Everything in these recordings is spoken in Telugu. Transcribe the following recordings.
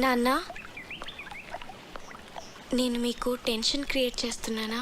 నాన్న, నేను మీకు టెన్షన్ క్రియేట్ చేస్తున్నానా?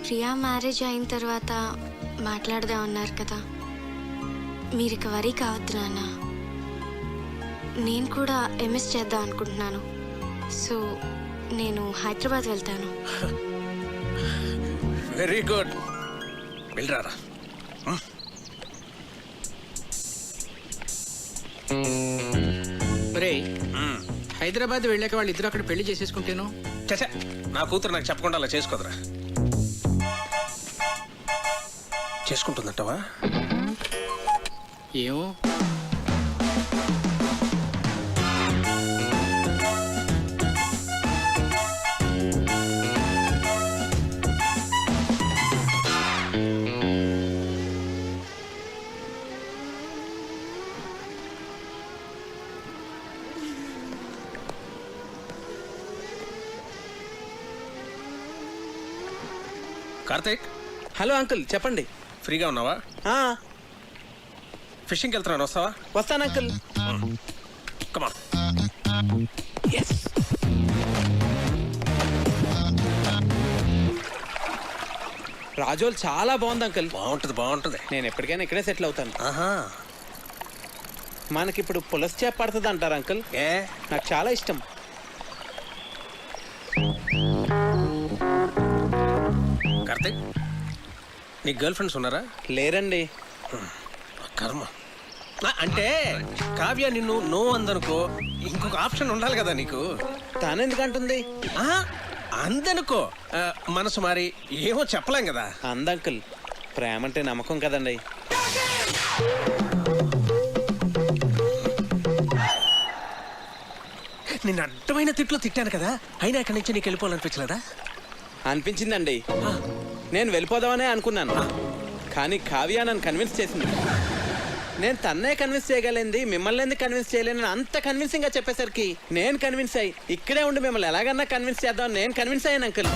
ప్రియా మ్యారేజ్ అయిన తర్వాత మాట్లాడదాం అన్నారు కదా, మీరు ఇక వరీ కావద్దు నాన్న. నేను కూడా ఎంఎస్ చేద్దాం అనుకుంటున్నాను. సో నేను హైదరాబాద్ వెళ్తాను. Very good, వెళ్ళరారా. హైదరాబాద్ వెళ్ళాక వాళ్ళు ఇద్దరు అక్కడ పెళ్లి చేసేసుకుంటేను. చచ్చా, నా కూతురు నాకు చెప్పకుండా అలా చేసుకోదరా. చేసుకుంటుందంటావా? ఏమో. కార్తీక్, హలో అంకుల్, చెప్పండి. ఫ్రీగా ఉన్నావా? ఫిషింగ్కి వెళ్తున్నాను, వస్తావా? వస్తాను అంకుల్. కమాన్. రాజోల్ చాలా బాగుంది అంకుల్. బాగుంటుంది బాగుంటుంది. నేను ఎప్పటికైనా ఇక్కడే సెటిల్ అవుతాను. ఆహా, మనకిప్పుడు పులస చేప పడుతుంది అంటారు అంకుల్. ఏ నాకు చాలా ఇష్టం. కార్తీక్, నీ గర్ల్ ఫ్రెండ్స్ ఉన్నారా? లేరండి. కర్మ. అంటే కావ్య నిన్ను నో అందనుకో, ఇంకొక ఆప్షన్ ఉండాలి కదా నీకు. తాను ఎందుకంటుంది? అందనుకో, మనసు మారి ఏమో చెప్పలేం కదా. అంద అంకుల్, ప్రేమ అంటే నమ్మకం కదండి. నిన్ను అడ్డమైన తిట్లో తిట్టాను కదా, అయినా ఇక్కడి నుంచి నీకు వెళ్ళిపోవాలనిపించలేదా? అనిపించిందండి. నేను వెళ్ళిపోదామనే అనుకున్నాను, కానీ కావ్య నన్ను కన్విన్స్ చేసింది. నేను తన్నే కన్విన్స్ చేయగలిగింది, మిమ్మల్ని ఎందుకు కన్విన్స్ చేయలేను అంత కన్విన్సింగ్ గా చెప్పేసరికి నేను కన్విన్స్ అయ్యి ఇక్కడే ఉండి మిమ్మల్ని ఎలాగన్నా కన్విన్స్ చేద్దాం నేను కన్విన్స్ అయ్యాను అంకుల్.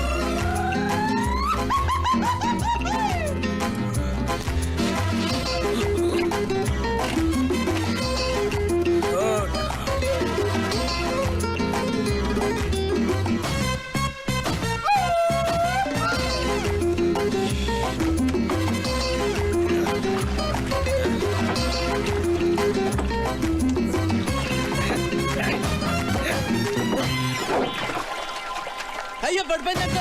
అయ్యో పడిపోయింది అంకుల్.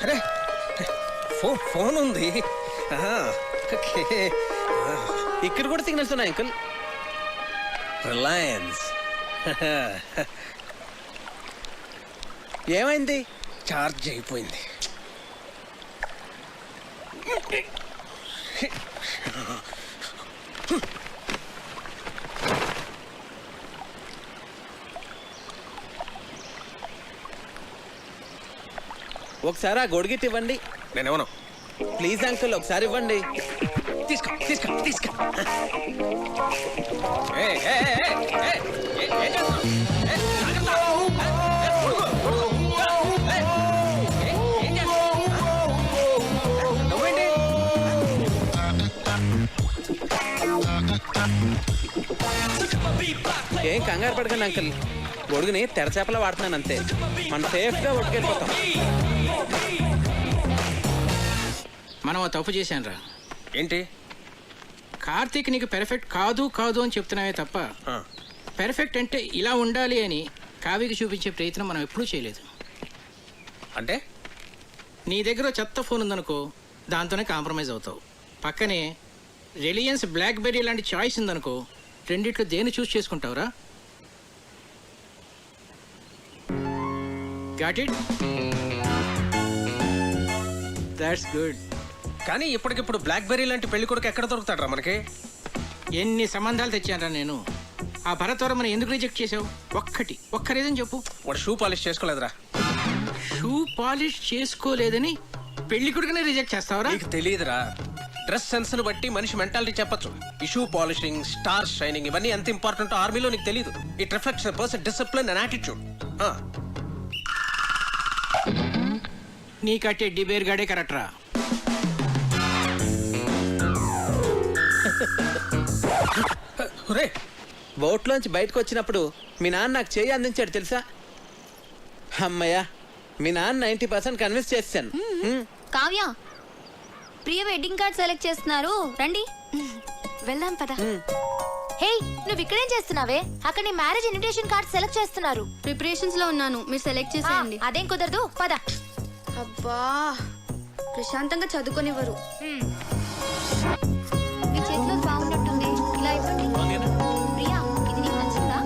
అరే, ఫోన్ ఉంది. ఇక్కడ కూడా సిగ్నల్స్ ఉన్నాయి అంకుల్. రిలయన్స్. ఏమైంది? చార్జ్ అయిపోయింది. ఒకసారి ఆ గొడుగిట్ ఇవ్వండి. నేనేమన్నా? ప్లీజ్ అంకుల్, ఒకసారి ఇవ్వండి. తీసుకో తీసుకో తీసుకో. ఏం కంగారు పడకండి అంకుల్, గొడుగుని తెరచేపలా వాడుతున్నాను అంతే. మనం సేఫ్గా ఒట్టుకెళ్ళిపోతాం. మనం ఆ తప్పు చేశానురా. ఏంటి? కార్తీక్ నీకు పెర్ఫెక్ట్ కాదు కాదు అని చెప్తున్నావే తప్ప పెర్ఫెక్ట్ అంటే ఇలా ఉండాలి అని కావ్యకి చూపించే ప్రయత్నం మనం ఎప్పుడూ చేయలేదు. అంటే నీ దగ్గర చెత్త ఫోన్ ఉందనుకో, దాంతోనే కాంప్రమైజ్ అవుతావు. పక్కనే రిలయన్స్ బ్లాక్బెర్రీ లాంటి చాయిస్ ఉందనుకో, రెండిట్లో దేన్ని చూస్ చేసుకుంటావురా? Got it? That's good. కానీ ఇప్పటికిప్పుడు బ్లాక్బెర్రీ లాంటి పెళ్లి కొడుకు ఎక్కడ దొరుకుతాడరా మనకి? ఎన్ని సంబంధాలు తెచ్చానరా నేను. ఆ భరతవరమని ఎందుకు రిజెక్ట్ చేసావు? ఒక్క రీజన్ చెప్పు. వాడు షూ పాలిష్ చేసుకోలేదురా. షూ పాలిష్ చేసుకోలేదని పెళ్లి కొడుకునే రిజెక్ట్ చేస్తావరా? నీకు తెలియదురా, డ్రెస్ సెన్స్ ని బట్టి మనిషి మెంటాలిటీ చెప్పొచ్చు. ఇష్యూ పాలిషింగ్, స్టార్ షైనింగ్ ఇవన్నీ ఎంత ఇంపార్టెంట్ ఆర్మీలో నీకు తెలియదు. It reflects person discipline and attitude. నీ కట్టే డిబేర్ గాడే కరెక్ట్ రా. రే బోట్లోంచి బయటకు వచ్చినప్పుడు మీ నాన్న నాకు చేయి అందించాడు తెలుసా? అమ్మయ్యా, మీ నాన్న 90% కన్విన్స్ చేశాను. కావ్య, ప్రియ వెడ్డింగ్ కార్డ్ సెలెక్ట్ చేస్తున్నారు, రండి. వెళ్దాం పద. హే, నువ్వు ఇక్కడేం చేస్తున్నావే? అక్కడ నీ మ్యారేజ్ ఇన్విటేషన్ కార్డ్ సెలెక్ట్ చేస్తున్నారు. ప్రిపరేషన్స్ లో ఉన్నాను, మీరు సెలెక్ట్ చేసేయండి. అదేం కుదరదు, పద. అబ్బా, ప్రశాంతంగా చదువుకోనివ్వరు. మీ చేతిలో బాగున్నట్టుంది, ఇలా ఇవ్వండి. ప్రియా, ఇది నీకు నచ్చిందా?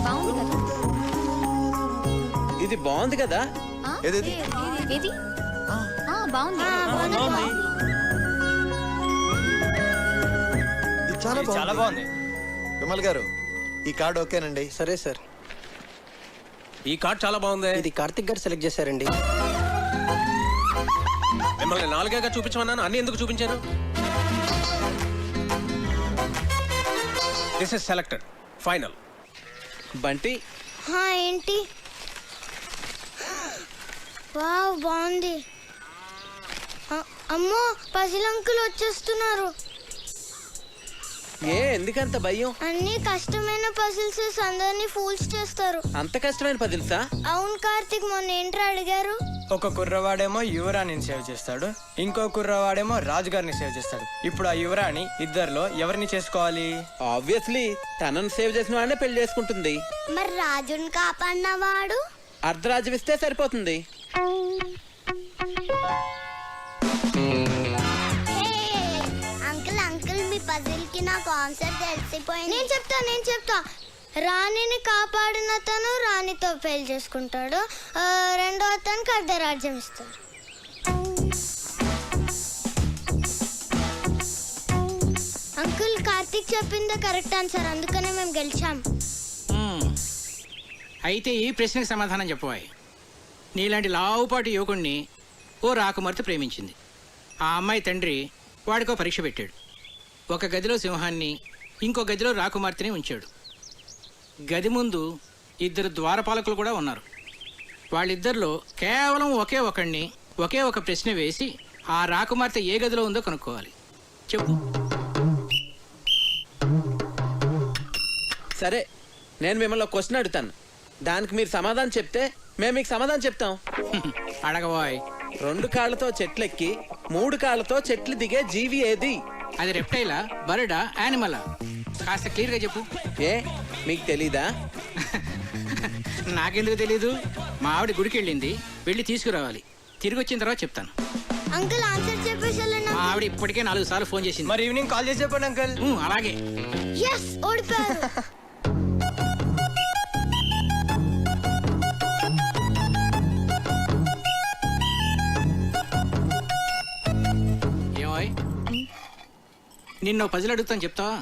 బాగుంది కదా? ఇది బాగుంది కదా? ఏది? బాగుంది. ఇది చాలా బాగుంది. విమల్ గారు, ఈ కార్డు ఓకేనండి? సరే సార్. ఈ కార్డ్ చాలా బాగుంది. ఇది కార్తిక్ గారు సెలెక్ట్ చేశారండి. మిమ్మల్ని 4గా చూపించమన్నాను, అన్ని ఎందుకు చూపించాను? This is selected, final. Bunty, ఏంటి? వావ్, బాగుంది. అమ్మో, పజిల్ అంకుల్ వచ్చేస్తున్నారు. ఎందుకంత భయం? అన్ని కష్టమైన పజిల్స్ అందరినీ ఫూల్స్ చేస్తారు. అంత కష్టమైన పదిల్సా? అవును కార్తిక్, మొన్న ఏంట్రా అడిగారు? ఒక కుర్రవాడేమో యువరాణిని సేవ్ చేస్తాడు, ఇంకో కుర్రవాడేమో రాజుగారిని సేవ్ చేస్తాడు. ఇప్పుడు ఆ యువరాణి ఇద్దరిలో ఎవరిని చేసుకోవాలి? ఆబ్వియస్లీ తనను సేవ్ చేసిన వాడినే పెళ్లి చేసుకుంటుంది. మరి రాజుని కాపాడినవాడు? అర్ధరాజ్యం ఇస్తే సరిపోతుంది. అంకుల్ అంకుల్, మీ పజిల్ కి నా కాన్సెప్ట్ తెలిసిపోయింది. నేను చెప్తా. రాణిని కాపాడిన అతను రాణితో పెళ్లి చేసుకుంటాడు, రెండో అతనికి అర్ధరాజ్యం ఇస్తాడు. అంకుల్, కార్తీక్ చెప్పిందే కరెక్ట్ ఆన్సర్, అందుకనే మేము గెలిచాం. అయితే ఈ ప్రశ్నకు సమాధానం చెప్పవాయి. నీలాంటి లావుపాటి యువకుణ్ణి ఓ రాకుమార్తె ప్రేమించింది. ఆ అమ్మాయి తండ్రి వాడికో పరీక్ష పెట్టాడు. ఒక గదిలో సింహాన్ని, ఇంకో గదిలో రాకుమార్తెని ఉంచాడు. గది ముందు ఇద్దరు ద్వారపాలకులు కూడా ఉన్నారు. వాళ్ళిద్దరిలో కేవలం ఒకే ఒక ప్రశ్న వేసి ఆ రాకుమార్తె ఏ గదిలో ఉందో కనుక్కోవాలి. చెప్పు. సరే, నేను మిమ్మల్ని క్వశ్చన్ అడుగుతాను, దానికి మీరు సమాధానం చెప్తే మేము మీకు సమాధానం చెప్తాం. అడగవాయ్. 2 కాళ్ళతో చెట్లెక్కి 3 కాళ్ళతో చెట్లు దిగే జీవి ఏది? అది రెప్టైలా, బర్డా, యానిమలా? కాస్త క్లియర్గా చెప్పు. మీకు తెలీదా? నాకెందుకు తెలీదు? మా ఆవిడ గుడికి వెళ్ళింది, వెళ్ళి తీసుకురావాలి. తిరిగి వచ్చిన తర్వాత చెప్తాను. అంకుల్, ఆన్సర్ చెప్పేసి మా ఆవిడ ఇప్పటికే 4 సార్లు ఫోన్ చేసింది. మరి ఈవినింగ్ కాల్ చేసి చెప్పండి అంకుల్. అలాగే. ఓడిపోయారు. ఏమోయ్, నిన్న పజిల్ అడుగుతాను, చెప్తావా?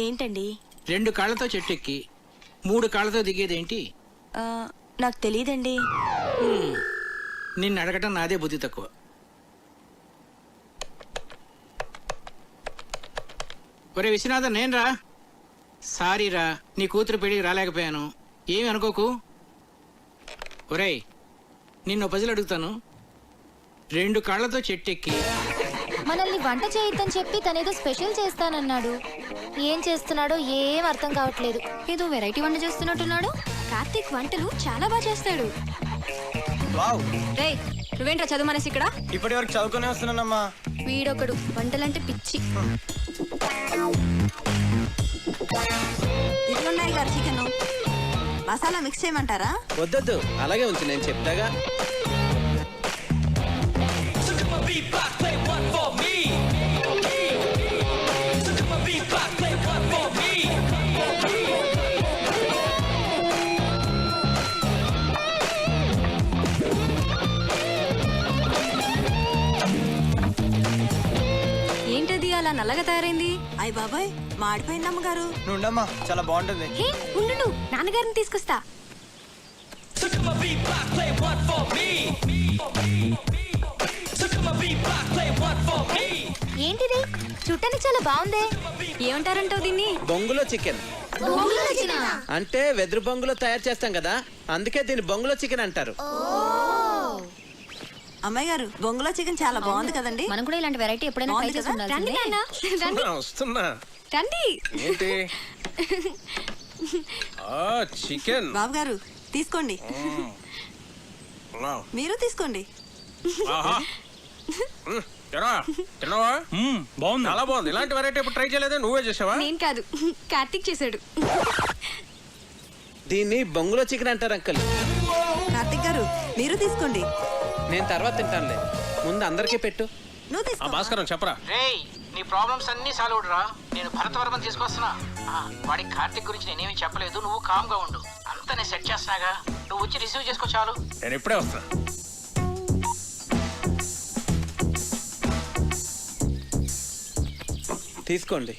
ఏంటండి? 2 కాళ్ళతో చెట్టు ఎక్కి 3 కాళ్ళతో దిగేదేంటి? నాకు తెలియదండి. నిన్ను అడగటం నాదే బుద్ధి తక్కువ. ఒరే విశ్వనాథన్, నేను రా. సారీ రా, నీ కూతురు పెళ్ళికి రాలేకపోయాను, ఏమి అనుకోకు. ఒరేయ్, నిన్ను పజిల్ అడుగుతాను. 2 కాళ్ళతో చెట్టు ఎక్కి మనల్ని వంట చేయొద్దని చెప్పి తనేదో స్పెషల్ చేస్తానన్నాడు. ఏం చేస్తున్నాడో ఏం అర్థం కావట్లేదు. ఏదో వెరైటీ వంట చేస్తున్నట్టున్నాడు. కార్తీక్ వంటలు చాలా బాగా చేస్తాడు. వావ్, రేయ్, నువ్వేంట్రా చదువు మనసి ఇక్కడ? ఇప్పటి వరకు చదువుకునే వస్తున్నానమ్మా. వీడొకడు వంటలంటే పిచ్చి. ఇట్లున్నాయి గారు చికెన్ మసాలా మిక్స్ చేయమంటారా? వద్దొద్దు, అలాగే ఉంచు, నేను చెప్తాగా. ఏంటది అలా నల్లగా తయారైంది? అయ్య బాబాయ్, మాడిపోయింది అమ్మగారు. నువ్వు ఉండమ్మా, చాలా బాగుంటుంది. హే, ఉండు, నాన్నగారిని తీసుకొస్తా. చూడటానికి చాలా బాగుందే. ఏమంటారంటావు దీన్ని? బొంగులో చికెన్ అంటే వెదురు బొంగులో తయారు చేస్తాం కదా, అందుకే దీన్ని బొంగులో చికెన్ అంటారు. అమ్మాయి గారు బొంగులో చికెన్ చాలా బాగుంది కదండి. మనం కూడా ఇలాంటి వెరైటీ ఎప్పుడైనా ట్రై చేసి ఉండాల్సిందే. వస్తున్నా రండి. ఏంటి? చికెన్. బాబు గారు తీసుకోండి, మీరు తీసుకోండి. తిన్నావా? బాగుంది. చాలా బాగుంది. ఇలాంటి వెరైటీ ఇప్పుడు ట్రై చేయలేదే, నువ్వే చేసావా? నేను కాదు, కార్తీక్ చేశాడు. దీన్ని బొంగులో చికెన్ అంటారు అంకుల్. కార్తిక్ గారు మీరు తీసుకోండి. నేను తర్వాత తింటానులే, ముందు అందరికీ పెట్టు. నువ్వు తీసుకో. భాస్కరం చెప్పరా. రేయ్, నీ ప్రాబ్లమ్స్ అన్నీ సాల్వ్ రా. నేను భరతవర్మని తీసుకొస్తున్నా. వాడికి కార్తిక్ గురించి నేనేమి చెప్పలేదు, నువ్వు కామ్గా ఉండు. అంతా నేను సెట్ చేస్తున్నాగా, నువ్వు వచ్చి రిసీవ్ చేసుకో చాలు. నేను ఇప్పుడే వస్తా. తీసుకోండి.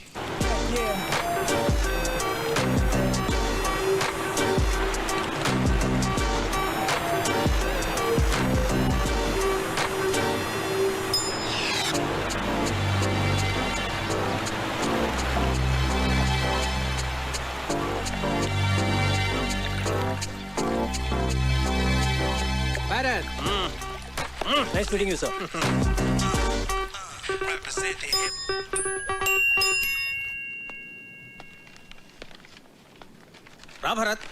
Bharat, nice meeting you sir. రా భరత్,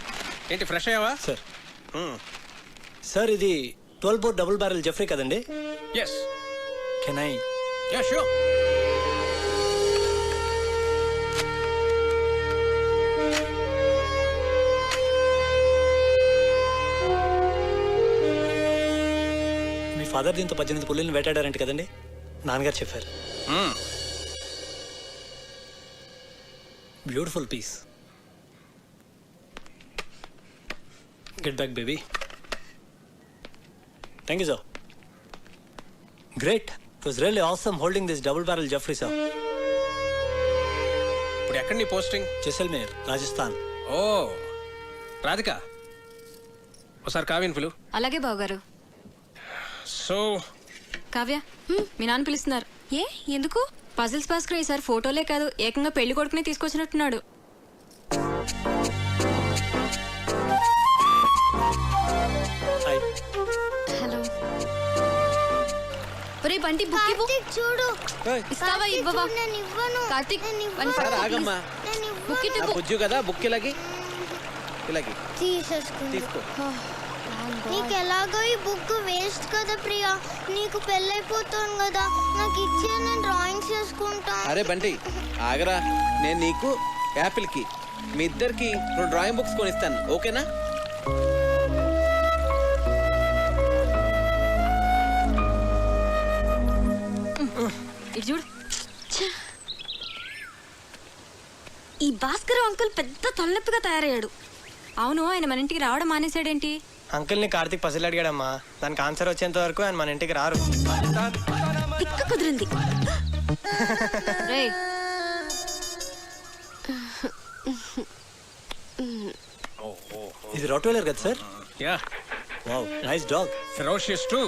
ఏంటి ఫ్రెష్ అయ్యావా? సార్ సార్ ఇది 12 బోర్ డబుల్ బ్యారెల్ జెఫ్రీ కదండి? Yes. Can I? Yeah sure. మీ ఫాదర్ దీంతో 18 పుల్లిని వేటాడారంట కదండి, నాన్నగారు చెప్పారు. Beautiful piece. Get back, baby. Thank you, sir. Great. It was really awesome holding this double barrel Jeffrey, sir. ఇప్పుడు ఎక్కడ నీ పోస్టింగ్? జైసల్మేర్, రాజస్థాన్. ఓ, రాధిక ఒకసారి కావ్యని పిలు. అలాగే బావగారు. సో కావ్య, మీ నాన్న పిలుస్తున్నారు. ఏ ఎందుకు? పజిల్స్ భాస్కర్ ఈసారి ఫోటోలే కాదు, ఏకంగా పెళ్లి కొడుకునే తీసుకొచ్చినట్టున్నాడు. హాయ్. హలో. ఒరే బంటి, బుక్ ఇవ్వు. కార్తీక్ చూడు. ఇస్తావా కార్తీక్ ఇవ్వవా? చూడు, నేను ఇవ్వను. కార్తీక్, నేను వన్ ఇవ్వను. సార్ ఆగమ్మా. నేను ఇవ్వను. బుక్ నా ఇవ్వు. బుజ్జు కదా, బుక్ ఇలాగి ఇలాగి తీసేసుకుంది. తీసుకో. నీకు ఎలాగో ఈ బుక్ వేస్ట్ కదా ప్రియా, నీకు పెళ్ళైపోతాను కదా, నాకు ఇచ్చే నేను డ్రాయింగ్స్ చేసుకుంటా. అరే బంటి ఆగరా, నేను నీకు యాపిల్కి మీ ఇద్దరికి 2 డ్రాయింగ్ బుక్స్ కొనిస్తాను, ఓకేనా? ఇటు చూడు. ఈ భాస్కర్ అంకుల్ పెద్ద తలనొప్పిగా తయారయ్యాడు. అవును, ఆయన మన ఇంటికి రావడం మానేశాడేంటి? అంకుల్ని కార్తీక్ పసిల్ అడిగాడమ్మా, దానికి ఆన్సర్ వచ్చేంత వరకు ఆయన మన ఇంటికి రారు. తిక్క కుదిరింది. రేయ్, ఇది రాట్వైలర్ కదా sir? Yeah. Wow, nice dog. Ferocious too.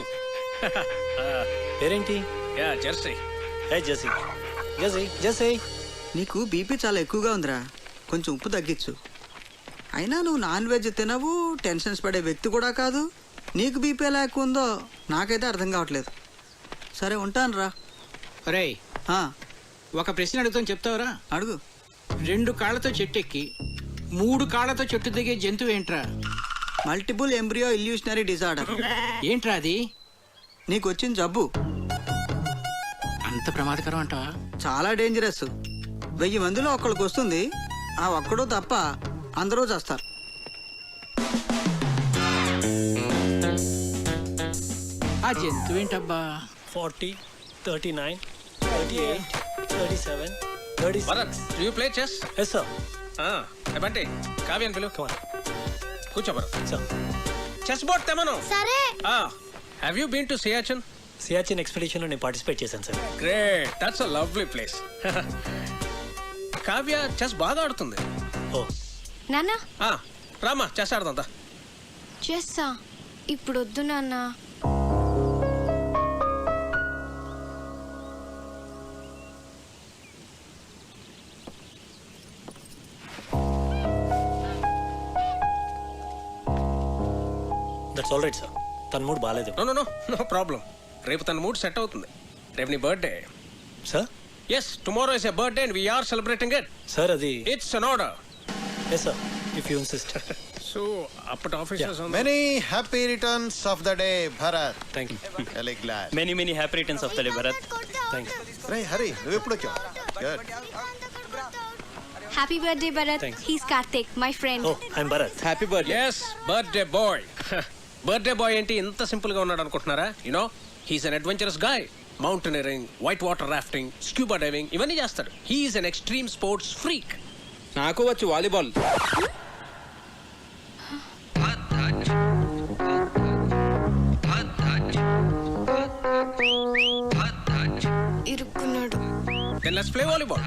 పేరేంటి? Yeah, Jersey. Hey Jessie. Jessie, Jessie. నీకు బీపీ చాలా ఎక్కువగా ఉందిరా, కొంచెం ఉప్పు తగ్గించు. అయినా నువ్వు నాన్ వెజ్ తినవు, టెన్షన్స్ పడే వ్యక్తి కూడా కాదు. నీకు బీపీ ఎలా ఎక్కువ ఉందో నాకైతే అర్థం కావట్లేదు. సరే ఉంటాను రా. ఒరే, ఒక ప్రశ్న అడుగుతాను, చెప్తావురా? అడుగు. 2 కాళ్ళతో చెట్టు ఎక్కి 3 కాళ్ళతో చెట్టు దిగే జంతువు ఏంట్రా? Multiple embryo illusionary disorder. ఏంట్రా అది? నీకు వచ్చిన జబ్బు అంత ప్రమాదకరం అంటావా? చాలా డేంజరస్. 1000 మందిలో ఒక్కడికి వస్తుంది, ఆ ఒక్కడు తప్ప అందరూ చేస్తారు. ఆ జంతువు ఏంటబ్బా? 40, 39, 38, 37, 36. Bharat, do you play chess? Yes sir. Bunty, కావ్యని పిలు. కమాన్ కూర్చో భరత్. సార్. చెస్ బోర్డ్ తెమను. సరే. Have you been to Siachen? Siachen ఎక్స్పెడిషన్లో నేను పార్టిసిపేట్ చేశాను sir. Great, that's a lovely place. Kavya chess బాగా ఆడుతుంది. ఓ, నాన్న, రామా చెస్ ఆడదా? చేస్తా. ఇప్పుడు వద్దు నాన్న. All right sir. తన మూడు బాగాలేదు. No no no no problem. రేపు తన మూడ్ సెట్ అవుతుంది. రేపు నీ birthday. Sir yes, tomorrow is a birthday and we are celebrating it. Sir అది it's an order. Yes sir, if you insist. So అప్పటి officers many happy returns of the day Bharat. Thank you. Very glad. Many happy returns of the day Bharat. Thank you. రే హరి, నువ్వు ఎప్పుడు వచ్చావు? Good. Happy birthday Bharat. Thanks. He's Karthik, my friend. Oh I'm Bharat. Happy birthday. Yes, birthday boy. Birthday boy ఏంటి ఇంత సింపుల్ గా ఉన్నాడు అనుకుంటున్నారా? You know he's an adventurous guy. Mountaineering, white water rafting, scuba diving ఇవన్నీ చేస్తాడు. He's an extreme sports freak. నాకు వచ్చు వాలీబాల్. ఇరుక్కున్నాడు. Then let's play volleyball.